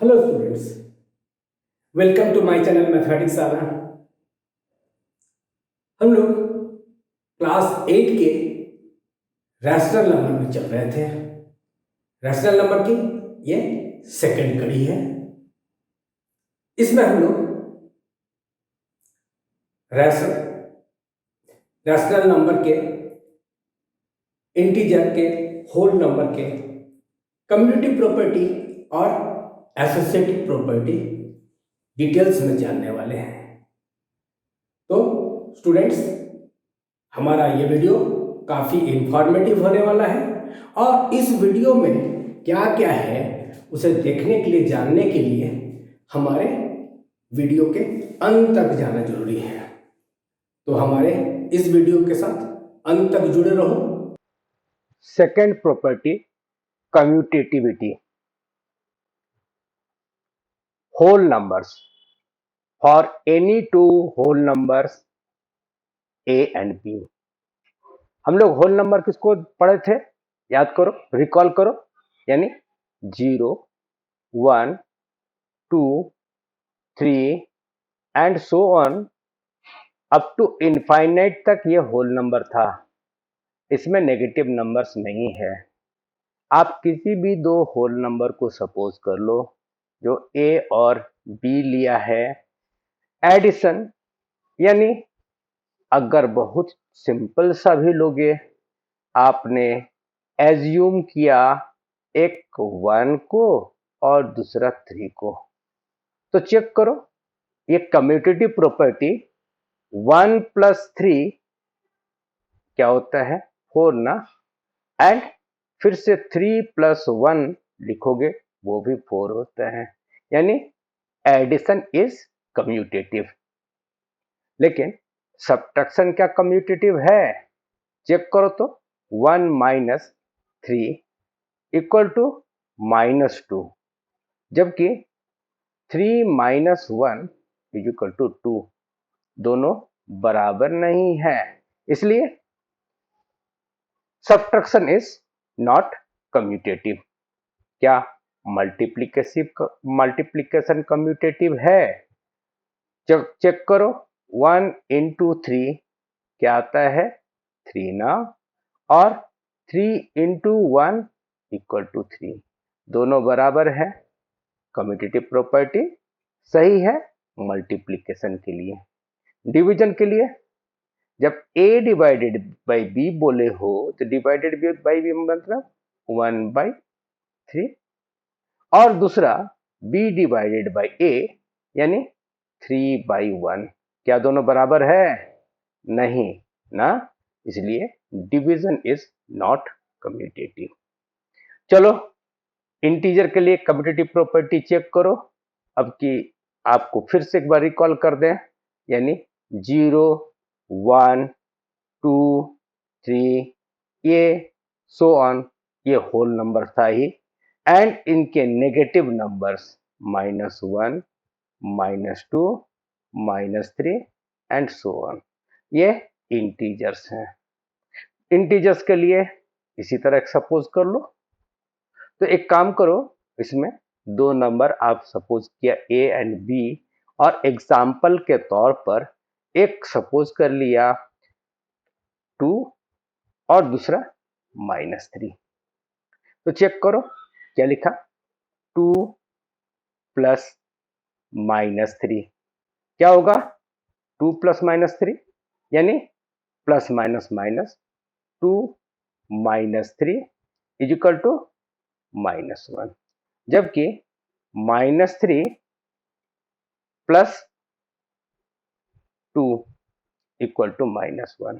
Hello students, welcome to my channel mathematics आना। हम लोग क्लास 8 के रैशनल नंबर में चल रहे थे। रैशनल नंबर की ये सेकंड कड़ी है। इसमें हम लोग रैशनल नंबर के, इंटीजर के, होल नंबर के कम्यूटेटिव प्रॉपर्टी और एसोसिएटिव प्रॉपर्टी डिटेल्स में जानने वाले हैं। तो स्टूडेंट्स, हमारा ये वीडियो काफ़ी इंफॉर्मेटिव होने वाला है और इस वीडियो में क्या क्या है उसे देखने के लिए, जानने के लिए हमारे वीडियो के अंत तक जाना जरूरी है। तो हमारे इस वीडियो के साथ अंत तक जुड़े रहो। Second property, commutativity. Whole numbers, for any two whole numbers A and B. हम लोग होल नंबर किसको पढ़े थे? याद करो, रिकॉल करो। यानी 0, 1, 2, 3 and so on up to infinite तक ये होल नंबर था। इसमें नेगेटिव नंबर्स नहीं है। आप किसी भी दो होल नंबर को सपोज कर लो जो ए और बी लिया है, एडिशन, यानी अगर बहुत सिंपल सा भी लोगे, आपने एज्यूम किया एक 1 को और दूसरा 3 को, तो चेक करो ये कम्यूटेटिव प्रॉपर्टी 1 + 3 क्या होता है? 4 ना। एंड फिर से 3 + 1 लिखोगे, वो भी 4 होता है। यानी एडिशन इज कम्यूटेटिव। लेकिन सब्ट्रैक्शन क्या कम्यूटेटिव है? चेक करो तो 1 - 3 = -2, जबकि 3 - 1 = 2। दोनों बराबर नहीं है, इसलिए सब्ट्रैक्शन इज नॉट कम्यूटेटिव। क्या मल्टीप्लिकेशन कम्यूटेटिव है? चेक करो 1 × 3 क्या आता है? 3 ना। और 3 × 1 = 3। दोनों बराबर है। कम्यूटेटिव प्रॉपर्टी सही है मल्टीप्लिकेशन के लिए। डिवीजन के लिए जब a डिवाइडेड बाई b बोले हो तो डिवाइडेड बाई b मतलब 1/3, और दूसरा b डिवाइडेड बाई a यानी 3/1। क्या दोनों बराबर है? नहीं ना, इसलिए डिवीजन इज नॉट कम्यूटेटिव। चलो इंटीजर के लिए कम्यूटेटिव प्रॉपर्टी चेक करो। अब कि आपको फिर से एक बार रिकॉल कर दें, यानी 0, 1, 2, 3 ये सो ऑन, ये होल नंबर था ही। एंड इनके negative numbers -1, -2, -3 and so on, ये इंटीजर्स हैं। इंटीजर्स के लिए इसी तरह सपोज कर लो। तो एक काम करो, इसमें दो नंबर आप सपोज किया ए एंड बी, और एग्जाम्पल के तौर पर एक सपोज कर लिया 2 और दूसरा -3। तो चेक करो क्या लिखा? 2 + -3 क्या होगा? 2 + -3 यानी प्लस माइनस माइनस 2 - 3 = -1, जबकि -3 + 2 = -1।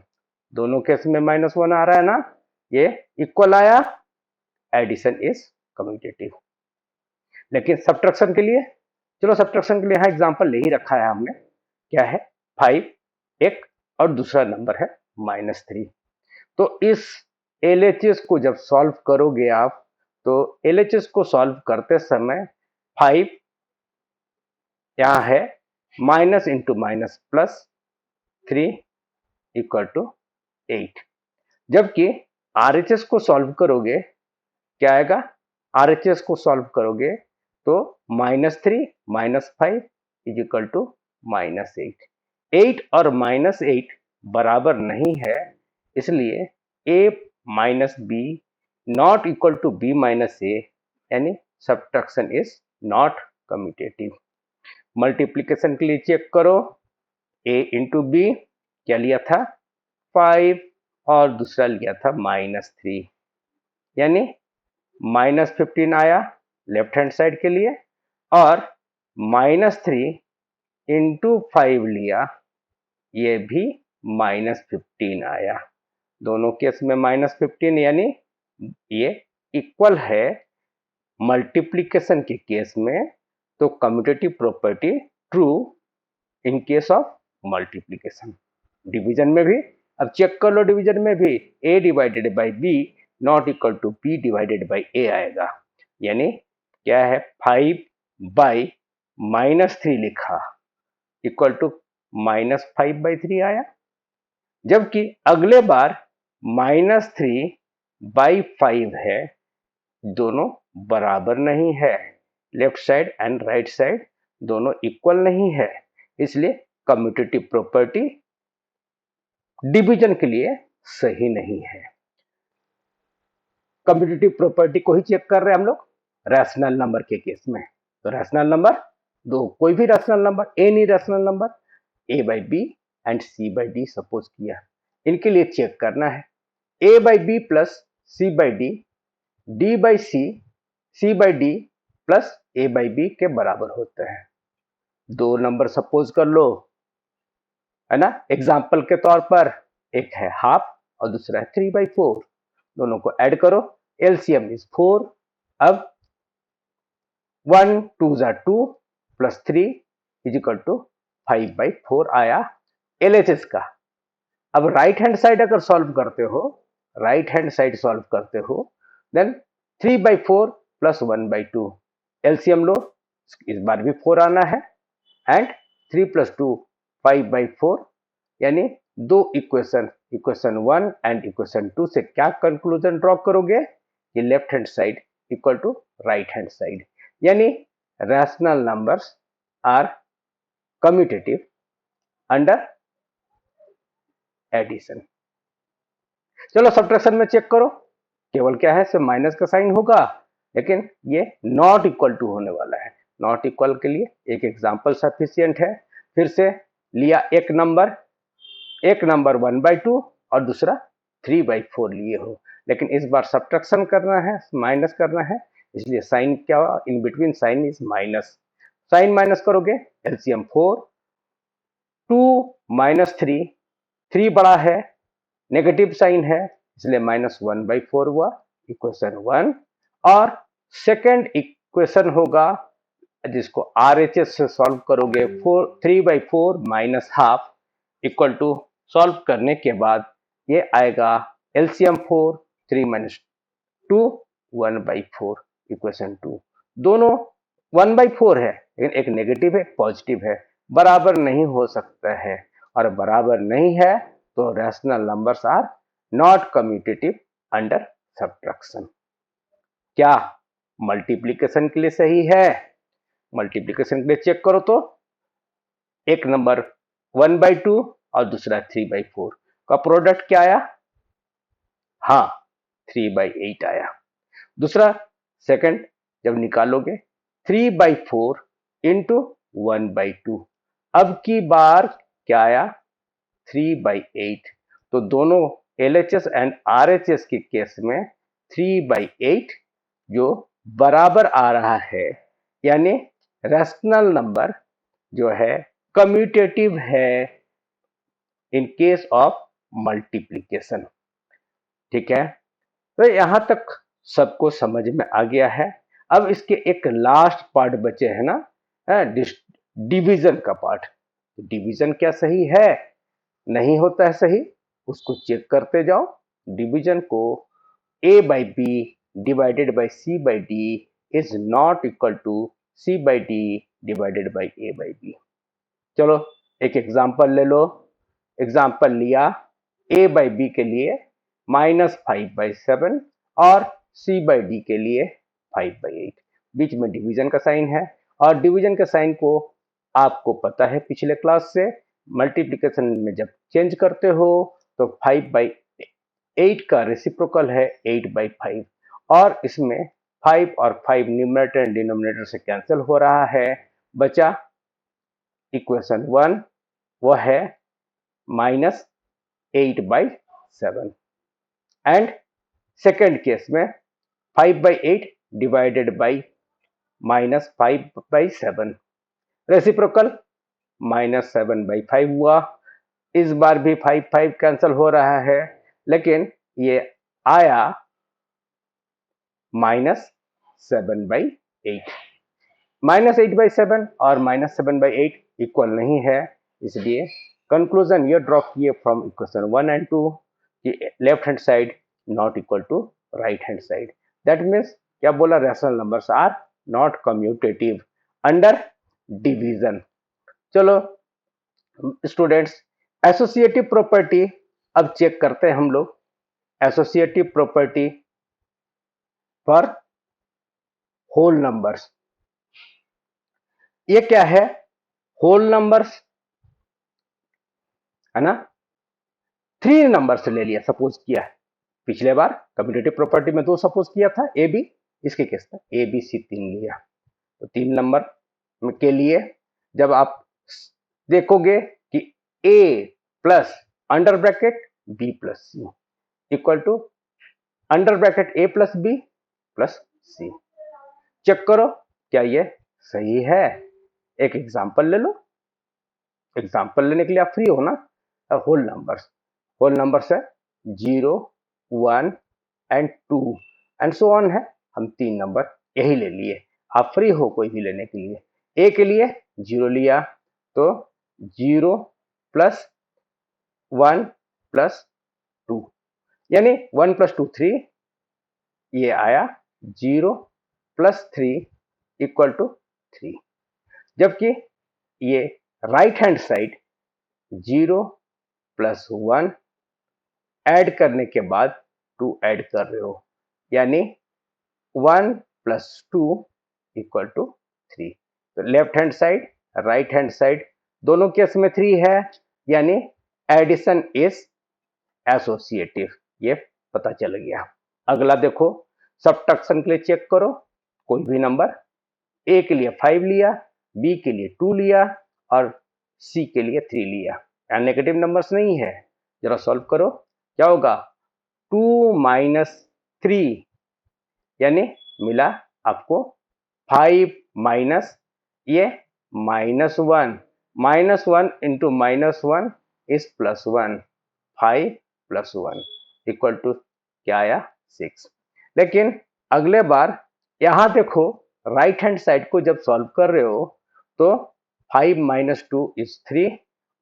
दोनों केस में -1 आ रहा है ना, ये इक्वल आया, एडिशन इज कम्यूटेटिव। लेकिन सब्ट्रैक्शन के लिए, चलो सब्ट्रैक्शन के लिए यहां एग्जांपल ले ही रखा है हमने। क्या है? 5 एक और दूसरा नंबर है -3। तो इस LHS को जब सॉल्व करोगे आप, तो LHS को सॉल्व करते समय 5 यहां है, माइनस इंटू माइनस प्लस 3 = 8। जबकि RHS को सॉल्व करोगे क्या आएगा? RHS को सॉल्व करोगे तो -3 -5 इज इक्वल टू -8। 8 और -8 बराबर नहीं है, इसलिए a minus B not equal to b minus A, यानी subtraction is not commutative. Multiplication के लिए चेक करो, a इंटू बी क्या लिया था 5 और दूसरा लिया था -3, यानी -15 आया लेफ्ट हैंड साइड के लिए, और -3 इंटू 5 लिया, ये भी -15 आया। दोनों केस में -15, यानी ये इक्वल है। मल्टीप्लिकेशन के केस में तो commutative property true in case of multiplication. Division में भी अब चेक कर लो, डिवीजन में भी a divided by B not equal to b divided by a आएगा, यानी क्या है 5 बाई -3 लिखा इक्वल टू -5/3 आया। जबकि अगले बार -3 बाई 5 है, दोनों बराबर नहीं है, left side and right side दोनों इक्वल नहीं है, इसलिए कम्यूटेटिव प्रॉपर्टी डिवीजन के लिए सही नहीं है। कम्यूटेटिव प्रॉपर्टी को ही चेक कर रहे हैं हम लोग रैशनल नंबर के केस में। तो रैशनल नंबर दो, कोई भी rational number, any rational number, a by B and c by D suppose किया, इनके लिए चेक करना है a by B plus c by D, d by C, c by D plus a by B के बराबर होता है। दो नंबर सपोज कर लो, है ना, एग्जाम्पल के तौर पर एक है हाफ और दूसरा है 3/4, दोनों को ऐड करो, एलसीएम इज 4। अब 1 2 2 प्लस 3 इज इक्वल टू 5/4 आया एलएचएस का। अब राइट हैंड साइड अगर सॉल्व करते हो, राइट हैंड साइड सॉल्व करते हो, देन 3/4 प्लस 1/2 एलसीएम लो, इस बार भी 4 आना है, एंड 3 प्लस 2 5/4, यानी दो इक्वेशन 1 एंड इक्वेशन 2 से क्या कंक्लूजन ड्रॉ करोगे कि left hand side equal to right hand side, यानी rational numbers are commutative under addition. चलो सब्ट्रैक्शन में चेक करो, केवल क्या है सिर्फ माइनस का साइन होगा, लेकिन ये नॉट इक्वल टू होने वाला है। नॉट इक्वल के लिए एक एग्जांपल सफिशिएंट है। फिर से लिया एक नंबर 1/2 और दूसरा 3/4 लिए हो, लेकिन इस बार सब्ट्रैक्शन करना है, माइनस करना है, इसलिए साइन क्या हुआ, in between sign is minus, sign minus करोगे एलसीएम 4, 2 -3, 3 बड़ा है, नेगेटिव साइन है, इसलिए -1/4 हुआ इक्वेशन 1। और सेकेंड इक्वेशन होगा जिसको आरएचएस से सॉल्व करोगे, 3/4 minus half equal to, solve करने के बाद ये आएगा एलसीएम 4, 3 - 2 1/4 इक्वेशन 2। दोनों 1/4 है, लेकिन एक नेगेटिव है एक पॉजिटिव है, बराबर नहीं हो सकता है, और बराबर नहीं है तो rational numbers are not commutative under subtraction. क्या मल्टीप्लिकेशन के लिए सही है? मल्टीप्लिकेशन के लिए चेक करो तो एक नंबर 1/2 और दूसरा 3/4 का प्रोडक्ट क्या आया? हाँ 3/8 आया। दूसरा सेकंड जब निकालोगे 3/4 इंटू 1/2, अब की बार क्या आया 3/8। तो दोनों LHS एंड RHS के केस में 3/8 जो बराबर आ रहा है, यानी रैशनल नंबर जो है कम्यूटेटिव है इन केस ऑफ मल्टीप्लिकेशन। ठीक है, तो यहां तक सबको समझ में आ गया है। अब इसके एक लास्ट पार्ट बचे है ना, डिवीजन का पार्ट। डिवीजन क्या सही है? नहीं होता है सही, उसको चेक करते जाओ। डिवीजन को a/b divided by c/d is not equal to c/d divided by a/b। चलो एक एग्जांपल ले लो। एग्जांपल लिया a/b के लिए -5/7 और c/d के लिए 5/8। बीच में डिवीजन का साइन है, और डिवीजन के साइन को आपको पता है पिछले क्लास से, मल्टीप्लिकेशन में जब चेंज करते हो तो 5/8 का रेसिप्रोकल है 8/5, और इसमें 5 और 5 न्यूमरेटर एंड डिनोमिनेटर से कैंसिल हो रहा है, बचा इक्वेशन 1, वो है -8/7। एंड सेकेंड केस में 5/8 डिवाइडेड बाई -5/7, रेसिप्रोकल -7/5 हुआ। इस बार भी 5 कैंसिल हो रहा है, लेकिन ये आया -7/8। -8/7 और -7/8 इक्वल नहीं है, इसलिए कंक्लूजन ये ड्रॉ किए फ्रॉम इक्वेशन 1 एंड 2 कि left hand side not equal to right hand side. That means क्या बोला, rational numbers are not commutative under division. चलो स्टूडेंट्स, एसोसिएटिव प्रॉपर्टी अब चेक करते हैं हम लोग। Associative property for whole numbers, ये क्या है? होल नंबर्स है ना, 3 नंबर से ले लिया, सपोज किया पिछले बार कम्यूटेटिव प्रॉपर्टी में 2 सपोज किया था, ए बी, इसके केस में ए बी सी 3 लिया। तो 3 नंबर के लिए जब आप देखोगे कि A plus under bracket B plus C equal to under bracket A plus B plus C, check करो क्या ये सही है। एक एग्जांपल ले लो, एग्जांपल लेने के लिए आप फ्री हो ना। होल नंबर्स है 0, 1 एंड 2 एंड सो ऑन है, हम 3 नंबर यही ले लिए, आप फ्री हो कोई भी लेने के लिए। ए के लिए 0 लिया तो 0 प्लस 1 प्लस 2, यानी 1 प्लस 2 3, ये आया 0 प्लस 3 इक्वल टू 3। जबकि ये right hand side 0 plus 1 add करने के बाद 2 ऐड कर रहे हो, यानी 1 प्लस 2 इक्वल टू 3। तो left hand side right hand side दोनों केस में 3 है, यानी एडिशन इज एसोसिएटिव, ये पता चल गया। अगला देखो, सब्ट्रैक्शन के लिए चेक करो, कोई भी नंबर, ए के लिए 5 लिया, बी के लिए 2 लिया और सी के लिए 3 लिया, या नेगेटिव नंबर्स नहीं है। जरा सॉल्व करो, क्या होगा? 2 माइनस 3, यानी मिला आपको 5 माइनस ये -1, -1 into -1 is +1, 5 plus 1 equal to क्या आया? 6। लेकिन अगले बार यहां देखो, राइट हैंड साइड को जब सॉल्व कर रहे हो तो 5 माइनस 2 इज 3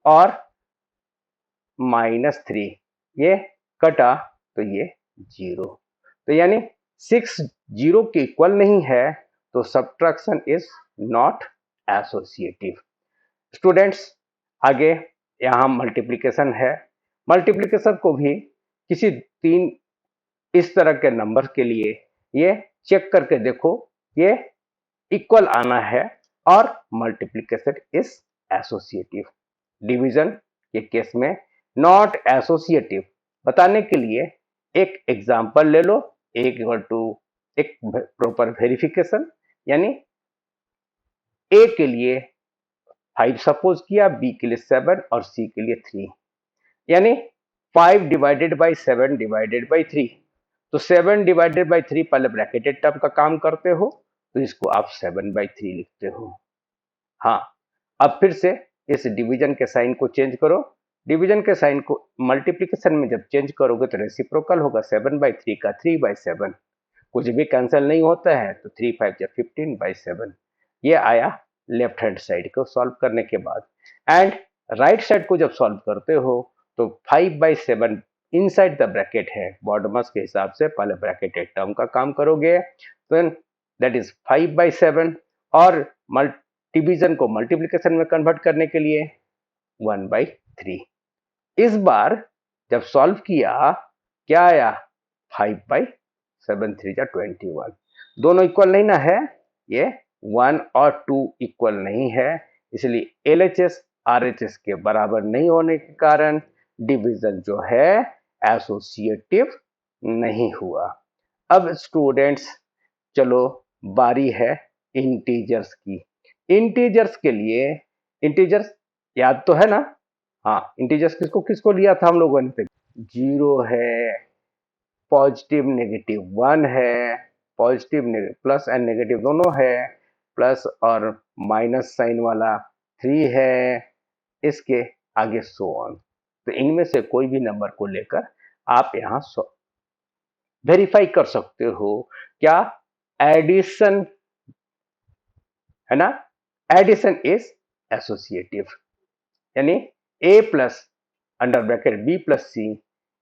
और -3 ये कटा तो ये 0, तो यानी 6 0 के इक्वल नहीं है, तो subtraction is not associative. Students, आगे यहाँ मल्टीप्लिकेशन है, मल्टीप्लिकेशन को भी किसी 3 इस तरह के नंबर के लिए ये चेक करके देखो ये इक्वल आना है और मल्टीप्लिकेशन इज एसोसिएटिव। डिवीजन के केस में नॉट एसोसिएटिव बताने के लिए एक एग्जांपल ले लो, इक्वल टू एक प्रॉपर वेरिफिकेशन, यानी ए के लिए 5 सपोज किया, बी के लिए 7 और सी के लिए 3, यानी 5 डिवाइडेड बाई 7 डिवाइडेड बाई 3, तो 7 डिवाइडेड बाई 3 पहले ब्रैकेटेड टर्म का काम करते हो तो इसको आप 7/3 लिखते हो। हाँ, अब फिर से इस डिवीजन के साइन को चेंज करो, डिवीजन के साइन को मल्टीप्लिकेशन में जब चेंज करोगे तो रेसिप्रोकल होगा 7/3 का 3/7, कुछ भी कैंसिल नहीं होता है, तो 3 5 या 15/7, ये आया लेफ्ट हैंड साइड को सॉल्व करने के बाद। एंड राइट साइड को जब सॉल्व करते हो तो 5/7 इनसाइड द ब्रैकेट है, बॉडमस के हिसाब से पहले ब्रैकेटेड टर्म का काम करोगे, तो दैट इज 5/7, और डिवीजन को मल्टीप्लिकेशन में कन्वर्ट करने के लिए 1/3। इस बार जब सॉल्व किया क्या आया? 5/7 3 जा 21, दोनों इक्वल नहीं ना है, ये 1 और 2 इक्वल नहीं है, इसलिए LHS RHS के बराबर नहीं होने के कारण डिवीजन जो है एसोसिएटिव नहीं हुआ। अब स्टूडेंट्स चलो बारी है इंटीजर्स की। इंटीजर्स के लिए इंटीजर्स याद तो है ना? हाँ, इंटीजर्स किसको किसको लिया था हम लोगों ने? 0 है, पॉजिटिव नेगेटिव 1 है, पॉजिटिव प्लस एंड नेगेटिव दोनों है, प्लस और माइनस साइन वाला 3 है, इसके आगे सो ऑन। तो इनमें से कोई भी नंबर को लेकर आप यहाँ वेरीफाई कर सकते हो क्या एडिशन है ना? एडिशन इज एसोसिएटिव, यानी a plus under bracket b plus C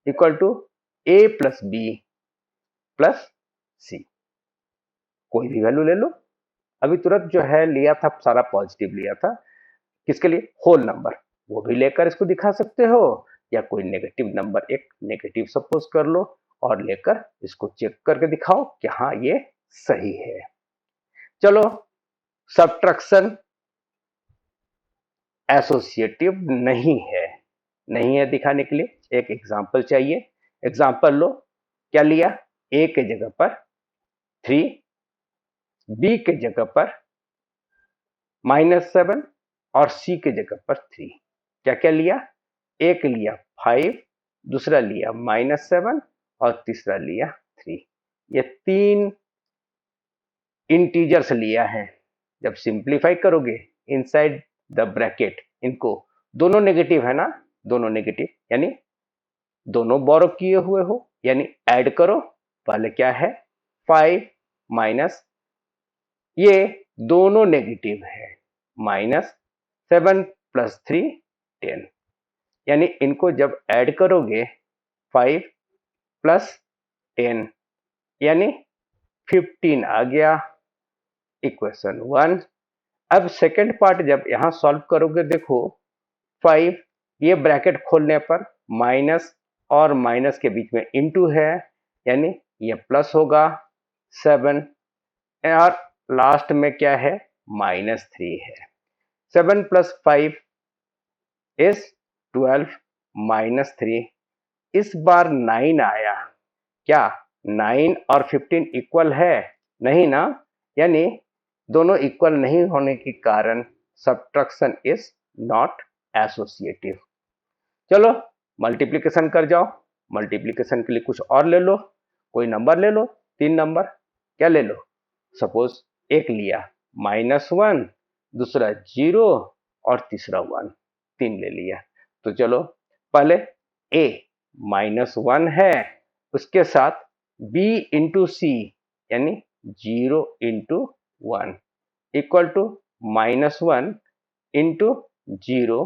equal to a plus B plus C. कोई भी वैल्यू ले लो, अभी तुरंत जो है लिया था सारा पॉजिटिव लिया था, किसके लिए? होल नंबर, वो भी लेकर इसको दिखा सकते हो, या कोई नेगेटिव नंबर एक नेगेटिव सपोज कर लो और लेकर इसको चेक करके दिखाओ कि हाँ ये सही है। चलो सब्ट्रैक्शन एसोसिएटिव नहीं है दिखाने के लिए एक एग्जांपल चाहिए। एग्जांपल लो, क्या लिया? a के जगह पर 3, b के जगह पर -7 और c के जगह पर 3। क्या क्या लिया? एक लिया 5, दूसरा लिया -7 और तीसरा लिया 3। ये 3 इंटीजर्स लिया है। जब सिंप्लीफाई करोगे इनसाइड द ब्रैकेट, इनको दोनों नेगेटिव है ना, दोनों नेगेटिव यानी दोनों बोरो किए हुए हो, यानी ऐड करो। पहले क्या है? 5 माइनस, ये दोनों नेगेटिव है, -7 प्लस 3 10, यानी इनको जब ऐड करोगे 5 प्लस 10 यानी 15 आ गया, इक्वेशन 1। अब सेकेंड पार्ट जब यहां सॉल्व करोगे, देखो 5 ये ब्रैकेट खोलने पर माइनस और माइनस के बीच में इनटू है, यानी ये प्लस होगा 7, और लास्ट में क्या है? -3 है। 7 प्लस 5 इज 12, -3, इस बार 9 आया। क्या 9 और 15 इक्वल है? नहीं ना, यानी दोनों इक्वल नहीं होने के कारण सब्ट्रैक्शन इज नॉट एसोसिएटिव। चलो मल्टीप्लिकेशन कर जाओ। मल्टीप्लिकेशन के लिए कुछ और ले लो, कोई नंबर ले लो, 3 नंबर। क्या ले लो? सपोज एक लिया -1, दूसरा 0 और तीसरा 1, 3 ले लिया। तो चलो पहले a -1 है, उसके साथ b इंटू सी यानी 0 into 1 equal to -1 into 0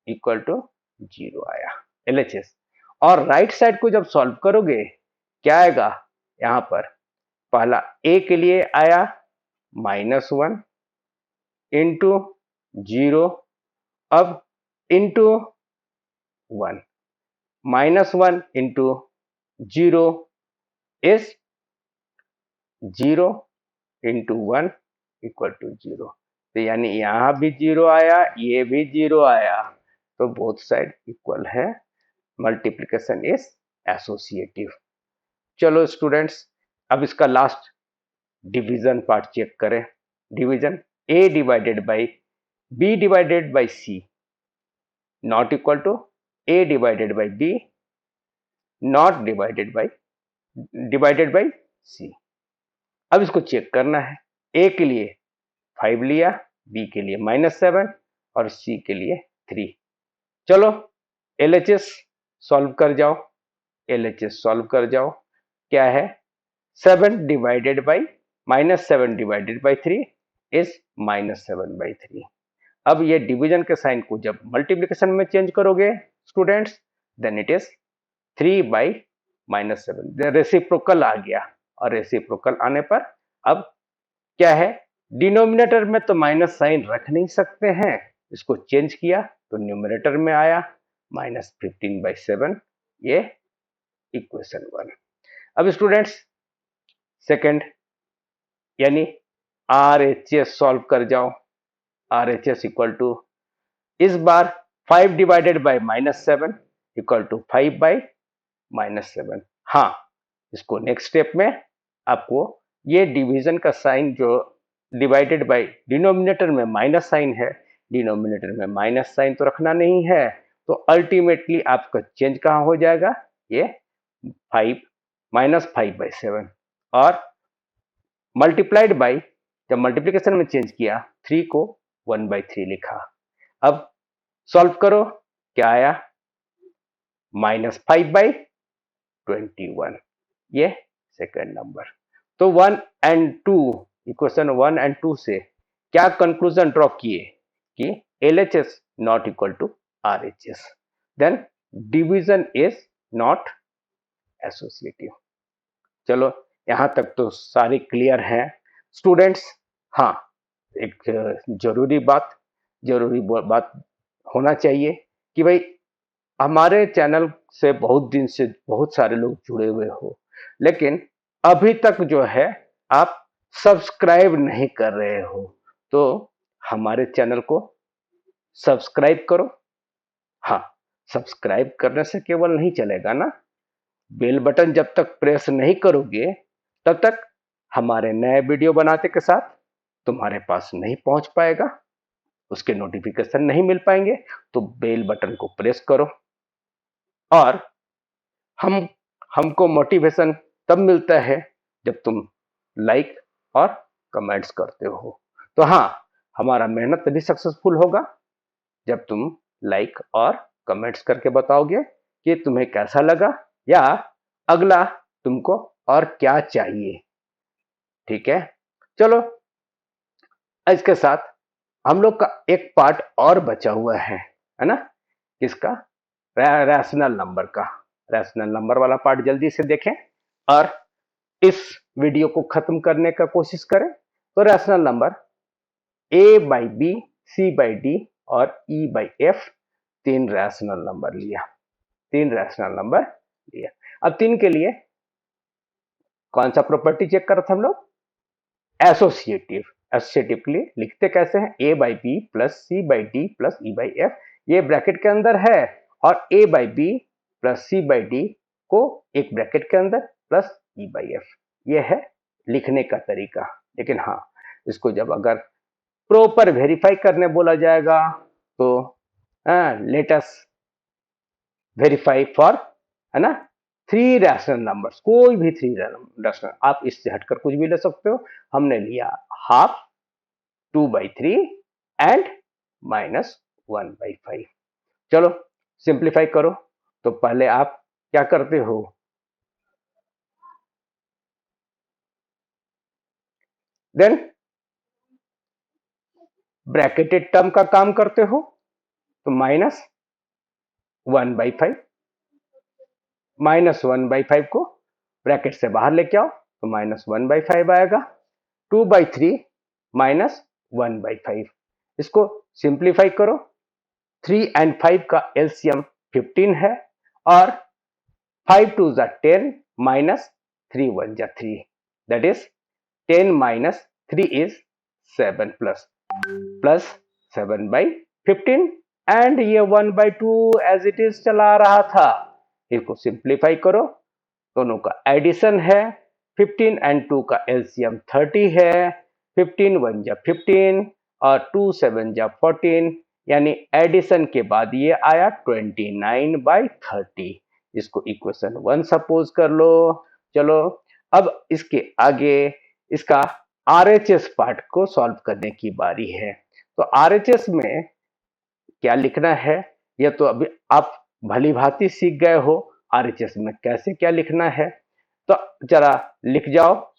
equal to 0 आया LHS। और राइट साइड को जब सॉल्व करोगे क्या आएगा? यहां पर पहला a के लिए आया -1 इंटू 0, अब into 1, -1 into 0 is 0 into 1 equal to 0। तो यानी यहां भी 0 आया, ये भी 0 आया, तो बोथ साइड इक्वल है। Multiplication is associative. चलो स्टूडेंट्स, अब इसका लास्ट डिवीजन पार्ट चेक करें। Division a divided by b divided by c not equal to a divided by b not divided by c। अब इसको चेक करना है। a के लिए 5 लिया, b के लिए -7 और c के लिए 3। चलो LHS सॉल्व कर जाओ। LHS सॉल्व कर जाओ। क्या है? 7 divided by -7 divided by 3 is -7/3। अब ये डिवीजन के साइन को जब मल्टीप्लिकेशन में चेंज करोगे students, then it is 3/-7। Reciprocal आ गया, और रेसिप्रोकल आने पर अब क्या है? डिनोमिनेटर में तो माइनस साइन रख नहीं सकते हैं, इसको चेंज किया तो न्यूमरेटर में आया -15/7, ये इक्वेशन 1। अब स्टूडेंट्स सेकंड यानी RHS सॉल्व कर जाओ। RHS इक्वल टू, इस बार 5 divided by -7 equal to 5 by -7। हाँ, इसको नेक्स्ट स्टेप में आपको ये डिवीजन का साइन जो डिवाइडेड बाय डिनोमिनेटर में माइनस साइन है, डिनोमिनेटर में माइनस साइन तो रखना नहीं है, तो अल्टीमेटली आपका चेंज कहाँ हो जाएगा, ये 5 -5/7 और मल्टीप्लाइड बाय, जब मल्टीप्लिकेशन में चेंज किया 3 को 1/3 लिखा। अब सॉल्व करो, क्या आया, -5/21, ये सेकंड नंबर। तो 1 एंड 2, इक्वेशन 1 एंड 2 से क्या कंक्लूजन ड्रॉ किए कि LHS not equal to RHS, then division is not associative. चलो, यहां तक तो सारी क्लियर है स्टूडेंट्स। हाँ, एक जरूरी बात होना चाहिए कि भाई हमारे चैनल से बहुत दिन से बहुत सारे लोग जुड़े हुए हो, लेकिन अभी तक जो है आप सब्सक्राइब नहीं कर रहे हो, तो हमारे चैनल को सब्सक्राइब करो। हाँ, सब्सक्राइब करने से केवल नहीं चलेगा ना, बेल बटन जब तक प्रेस नहीं करोगे तब तक हमारे नए वीडियो बनाते के साथ तुम्हारे पास नहीं पहुंच पाएगा, उसके नोटिफिकेशन नहीं मिल पाएंगे। तो बेल बटन को प्रेस करो, और हमको मोटिवेशन तब मिलता है जब तुम लाइक और कमेंट्स करते हो। तो हाँ, हमारा मेहनत तभी सक्सेसफुल होगा जब तुम लाइक और कमेंट्स करके बताओगे कि तुम्हें कैसा लगा या अगला तुमको और क्या चाहिए। ठीक है, चलो, इसके साथ हम लोग का एक पार्ट और बचा हुआ है ना, किसका, रैशनल नंबर का। रैशनल नंबर वाला पार्ट जल्दी से देखें और इस वीडियो को खत्म करने का कोशिश करें। तो रैशनल नंबर A/B, C/D और E/F, 3 रैशनल नंबर लिया, 3 रैशनल नंबर लिया। अब 3 के लिए कौन सा प्रॉपर्टी चेक कर रहे थे हम लोग, एसोसिएटिव। एसोसिएटिव के लिए लिखते कैसे हैं, A/B plus C/D plus E/F, ये ब्रैकेट के अंदर है, और A/B प्लस C/D को एक ब्रैकेट के अंदर प्लस E/F, ये है लिखने का तरीका। लेकिन हाँ, इसको जब अगर प्रॉपर वेरीफाई करने बोला जाएगा तो लेट अस वेरीफाई फॉर, है ना, 3 रैशनल नंबर्स, कोई भी 3 रैशनल, आप इससे हटकर कुछ भी ले सकते हो। हमने लिया हाफ, 2/3 एंड -1/5। चलो सिंप्लीफाई करो। तो पहले आप क्या करते हो, देन ब्रैकेटेड टर्म का काम करते हो, तो -1/5, -1/5 को ब्रैकेट से बाहर लेके आओ तो -1/5 आएगा। 2/3 -1/5, इसको सिंप्लीफाई करो। 3 एंड 5 का एलसीएम 15 है, और 5 2 जा 10 -3 1 जा 3, that is 10 -3 is 7 plus 7/15, and ये 1/2 एज इट इज चला रहा था। इसको सिंप्लीफाई करो, दोनों का एडिशन है, 15 एंड 2 का एलसीएम 30 है, 15 1 जा 15 और 2 7 जा 14, यानी एडिशन के बाद ये आया 29/30। इसको इक्वेशन 1 सपोज कर लो। चलो, अब इसके आगे इसका RHS पार्ट को सॉल्व करने की बारी है। तो RHS में क्या लिखना है, यह तो अभी आप भली भांति सीख गए हो RHS में कैसे क्या लिखना है। तो जरा लिख जाओ,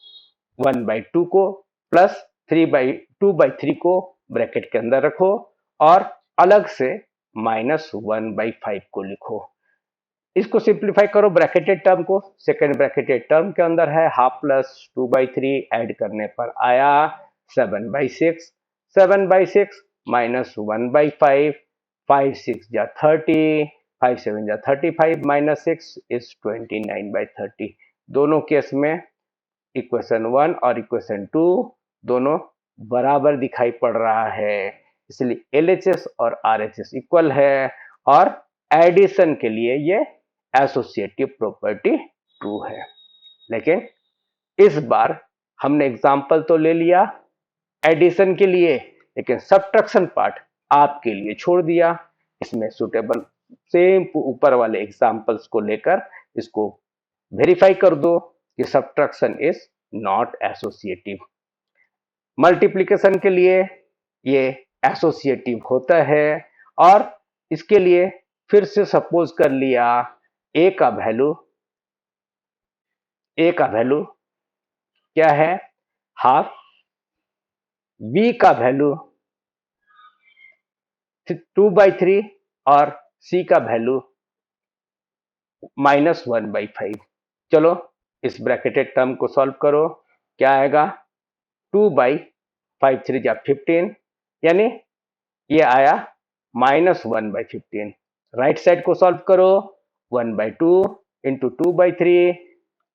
1/2 को प्लस 2/3 को ब्रैकेट के अंदर रखो, और अलग से -1/5 को लिखो। इसको सिंप्लीफाई करो, ब्रैकेटेड टर्म को, सेकेंड ब्रैकेटेड टर्म के अंदर है हाफ प्लस 2/3, ऐड करने पर आया 7/6, 7/6 -1/5, 5 6 जा 30, 5 7 जा 35, -6 इज 29/30। दोनों केस में इक्वेशन 1 और इक्वेशन 2 दोनों बराबर दिखाई पड़ रहा है, इसलिए LHS और RHS इक्वल है और एडिशन के लिए ये एसोसिएटिव प्रॉपर्टी ट्रू है। लेकिन इस बार हमने एग्जाम्पल तो ले लिया एडिशन के लिए, लेकिन सब्ट्रैक्शन पार्ट आपके लिए छोड़ दिया। इसमें सुटेबल सेम ऊपर वाले एग्जाम्पल्स को लेकर इसको वेरीफाई कर दो कि subtraction is not associative. Multiplication के लिए ये एसोसिएटिव होता है और इसके लिए फिर से सपोज कर लिया ए का वैल्यू क्या है हाफ, बी का वैल्यू 2/3 और सी का वैल्यू -1/5। चलो इस ब्रैकेटेड टर्म को सॉल्व करो, क्या आएगा 2/5 3 जा 15, यानी ये आया -1/15। राइट साइड को सॉल्व करो 1/2 इंटू 2/3,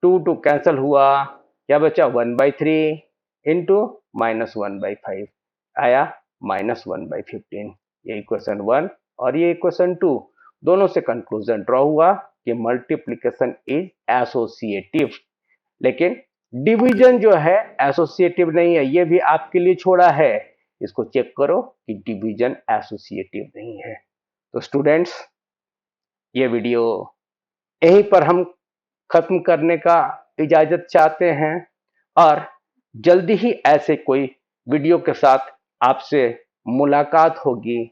2 कैंसिल हुआ, क्या बचा 1/3 इंटू -1/5 आया -1/15। ये इक्वेशन 1 और ये इक्वेशन 2 दोनों से कंक्लूजन ड्रॉ हुआ कि मल्टीप्लिकेशन इज एसोसिएटिव। लेकिन डिवीजन जो है एसोसिएटिव नहीं है, ये भी आपके लिए छोड़ा है, इसको चेक करो कि डिवीजन एसोसिएटिव नहीं है। तो स्टूडेंट्स ये वीडियो यहीं पर हम खत्म करने का इजाजत चाहते हैं और जल्दी ही ऐसे कोई वीडियो के साथ आपसे मुलाकात होगी।